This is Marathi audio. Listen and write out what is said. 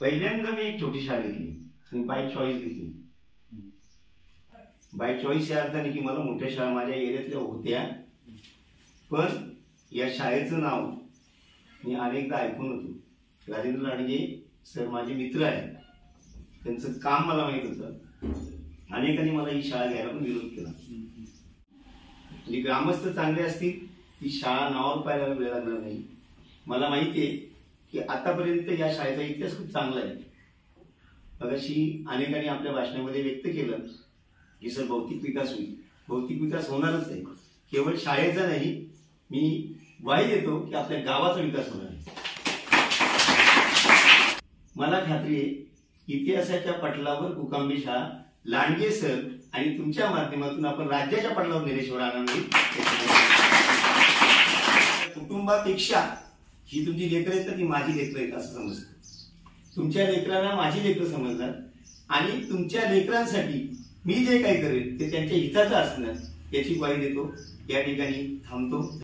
पहिल्यांदा मी एक छोटी शाळा घेतली, बाय चॉईस घेतली. बाय चॉईस या अर्थाने की मला मोठ्या शाळा माझ्या एरियातल्या होत्या, पण या शाळेचं नाव मी अनेकदा ऐकून होतो. राजेंद्र लांडगे सर माझे मित्र आहेत, त्यांचं काम मला माहित होतं. अनेकांनी मला ही शाळा घ्यायला पण विरोध केला. म्हणजे ग्रामस्थ चांगले असतील, ही शाळा नावावर पाहायला वेळ लागणार नाही. मला माहिती आहे की आतापर्यंत या शाळेचा इतिहास खूप चांगला आहे. मगाशी अनेकांनी आपल्या भाषणामध्ये व्यक्त केलं की सर भौतिक विकास होईल. भौतिक विकास होणारच आहे, केवळ शाळेचा नाही, मी ग्वाही देतो की आपल्या गावाचा विकास होणार आहे. मला खात्री आहे इतिहासाच्या पटलावर कुकांबी शाळा लांडगे सर आणि तुमच्या माध्यमातून आपण राज्याच्या पटलावर नेल्याशिवाय राहणार नाही. कुटुंबापेक्षा ही तुमची लेकरं आहेत तर ती माझी लेकरं आहेत असं समजतं. तुमच्या लेकरांना माझी लेकरं समजणार आणि तुमच्या लेकरांसाठी मी जे काही करेल ते त्यांच्या हिताचं असणार याची ग्वाही देतो. या ठिकाणी थांबतो.